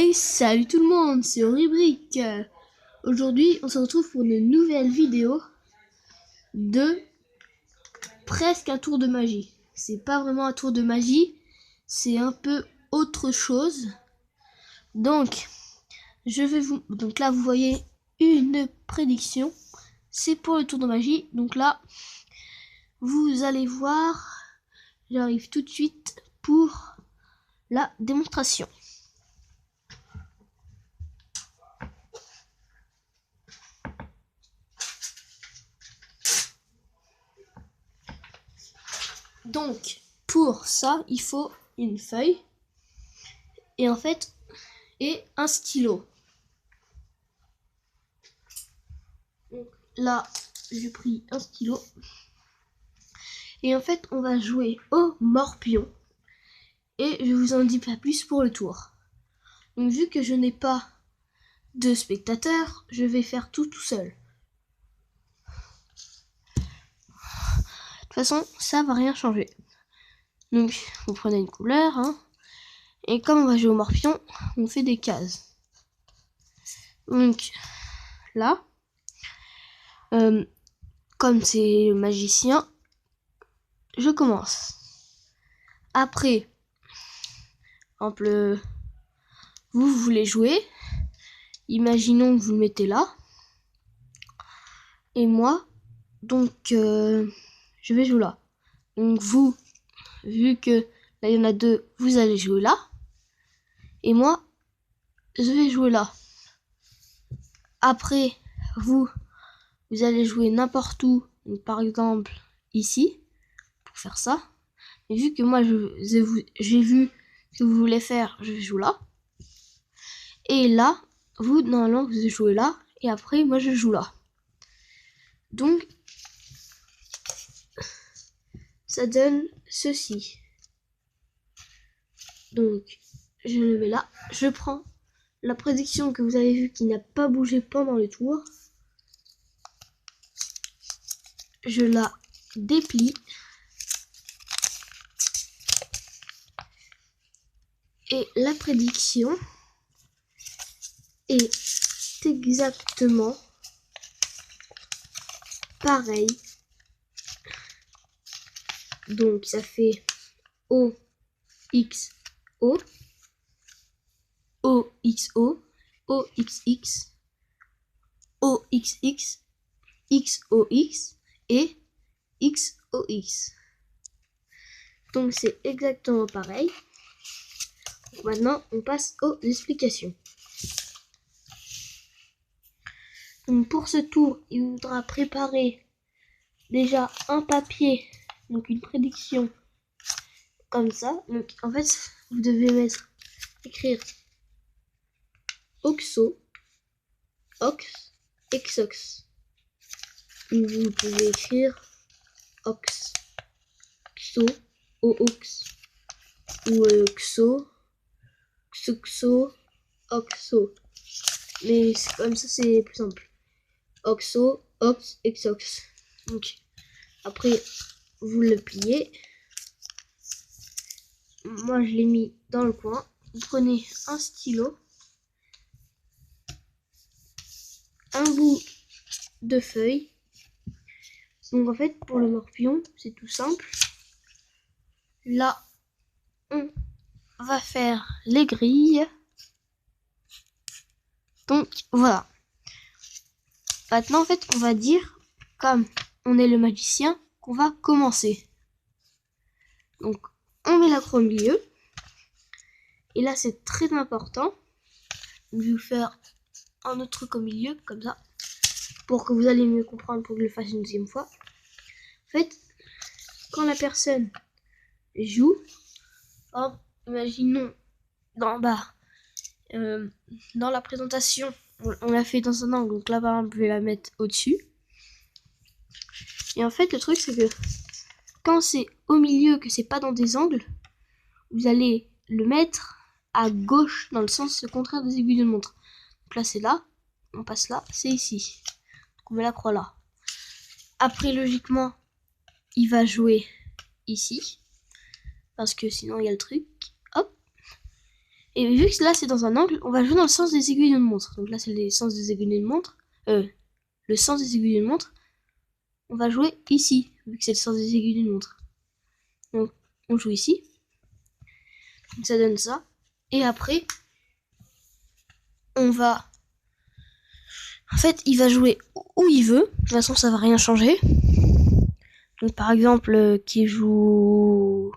Et salut tout le monde, c'est Oribrick. Aujourd'hui, on se retrouve pour une nouvelle vidéo de presque un tour de magie. C'est pas vraiment un tour de magie, c'est un peu autre chose. Donc, donc là, vous voyez une prédiction. C'est pour le tour de magie. Donc là, vous allez voir, j'arrive tout de suite pour la démonstration. Donc, pour ça, il faut une feuille et un stylo. Donc là, j'ai pris un stylo et on va jouer au morpion et je vous en dis pas plus pour le tour. Donc, vu que je n'ai pas de spectateurs, je vais faire tout seul. De toute façon, ça va rien changer. Donc, vous prenez une couleur, et comme on va jouer au morpion, on fait des cases. Donc, là, comme c'est le magicien, je commence. Après, par exemple, vous voulez jouer, imaginons que vous le mettez là, et moi, donc, je vais jouer là. Donc vous, vu que là il y en a deux, vous allez jouer là, et moi, je vais jouer là. Après, vous allez jouer n'importe où, donc par exemple ici, pour faire ça. Mais vu que moi j'ai vu ce que vous voulez faire, je joue là. Et là, vous normalement vous jouez là, et après moi je joue là. Donc ça donne ceci. Donc je le mets là, je prends la prédiction que vous avez vue qui n'a pas bougé pendant le tour. Je la déplie. Et la prédiction est exactement pareil. Donc ça fait OXO, OXO, OXX, OXX, XOX et XOX. Donc c'est exactement pareil. Donc maintenant on passe aux explications. Donc pour ce tour, il faudra préparer déjà un papier, donc une prédiction comme ça. Donc en fait, vous devez écrire OXO, OX, XOX. Et vous pouvez écrire OX, XO, OX, ou XO, XOXO, OXO. Mais comme ça, c'est plus simple. OXO, OX, XOX. Donc, après, vous le pliez. Moi, je l'ai mis dans le coin. Vous prenez un stylo, un bout de feuille. Donc, en fait, pour le morpion, c'est tout simple. Là, on va faire les grilles. Donc, voilà. Maintenant, en fait, on va dire, comme on est le magicien, qu'on va commencer. Donc, on met la croix au milieu. Et là, c'est très important. Je vais vous faire un autre truc au milieu, comme ça, pour que vous allez mieux comprendre, pour que je le fasse une deuxième fois. En fait, quand la personne joue, imaginons dans la présentation, on l'a fait dans un angle, donc là, par exemple, je vais la mettre au-dessus. Et en fait, le truc, c'est que quand c'est au milieu, que c'est pas dans des angles, vous allez le mettre à gauche, dans le sens contraire des aiguilles de montre. Donc là, c'est là, on passe là, c'est ici. Donc on met la croix là. Après, logiquement, il va jouer ici, parce que sinon, il y a le truc. Hop. Et vu que là c'est dans un angle, on va jouer dans le sens des aiguilles d'une montre. Donc là c'est le sens des aiguilles d'une montre. Le sens des aiguilles d'une montre. On va jouer ici, vu que c'est le sens des aiguilles d'une montre. Donc on joue ici. Donc ça donne ça. Et après, on va... En fait, il va jouer où il veut. De toute façon, ça va rien changer. Donc par exemple, qui joue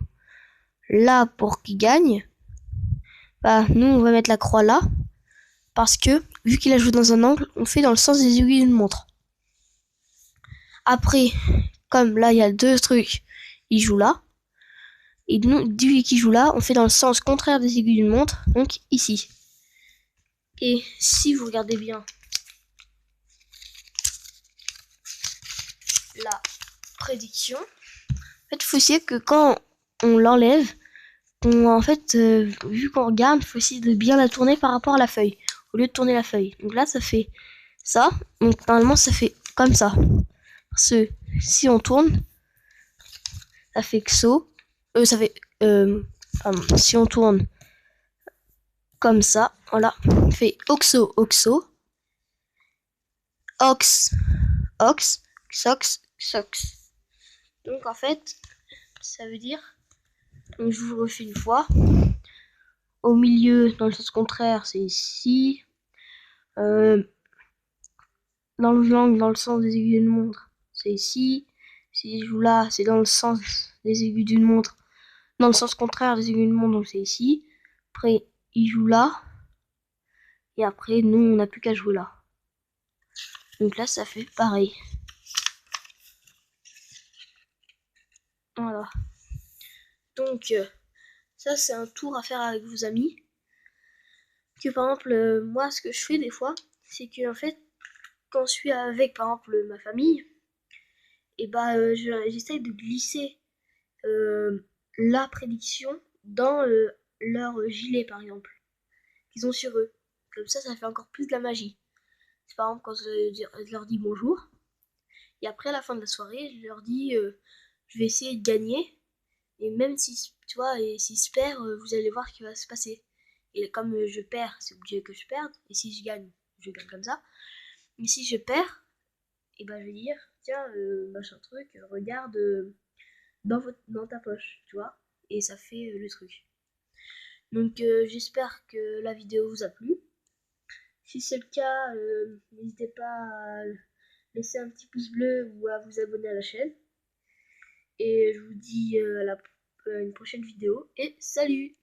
là pour qu'il gagne. Bah nous on va mettre la croix là. Parce que, vu qu'il a joué dans un angle, on fait dans le sens des aiguilles d'une montre. Après, comme là il y a deux trucs, il joue là. Et nous, vu qu'il joue là, on fait dans le sens contraire des aiguilles d'une montre, donc ici. Et si vous regardez bien la prédiction, en fait, il faut essayer que quand on l'enlève, en fait, vu qu'on regarde, il faut essayer de bien la tourner par rapport à la feuille, au lieu de tourner la feuille. Donc là, ça fait ça. Donc normalement, ça fait comme ça. Parce que si on tourne, ça fait XO. Ça fait... si on tourne comme ça, voilà, on fait OXO, OXO. Ox, ox, xox, xox. Donc en fait, ça veut dire, donc je vous le refais une fois, au milieu, dans le sens contraire, c'est ici, dans l'angle, dans le sens des aiguilles d'une montre, c'est ici, si je joue là, c'est dans le sens des aiguilles d'une montre, dans le sens contraire des aiguilles d'une montre, donc c'est ici, après il joue là, et après nous on n'a plus qu'à jouer là. Donc là ça fait pareil. Voilà. Donc ça c'est un tour à faire avec vos amis. Que par exemple, moi ce que je fais des fois, c'est que en fait, quand je suis avec par exemple ma famille, et bah j'essaye de glisser la prédiction dans leur gilet par exemple, qu'ils ont sur eux. Comme ça fait encore plus de la magie. C'est par exemple quand je leur dis bonjour, et après à la fin de la soirée, je leur dis je vais essayer de gagner, et même si tu vois, et s'ils se perdent, vous allez voir ce qui va se passer. Et comme je perds, c'est obligé que je perde, et si je gagne comme ça. Mais si je perds, et ben je vais dire, tiens, machin truc, regarde dans ta poche, tu vois, et ça fait le truc. Donc j'espère que la vidéo vous a plu. Si c'est le cas, n'hésitez pas à laisser un petit pouce bleu ou à vous abonner à la chaîne. Et je vous dis à une prochaine vidéo et salut!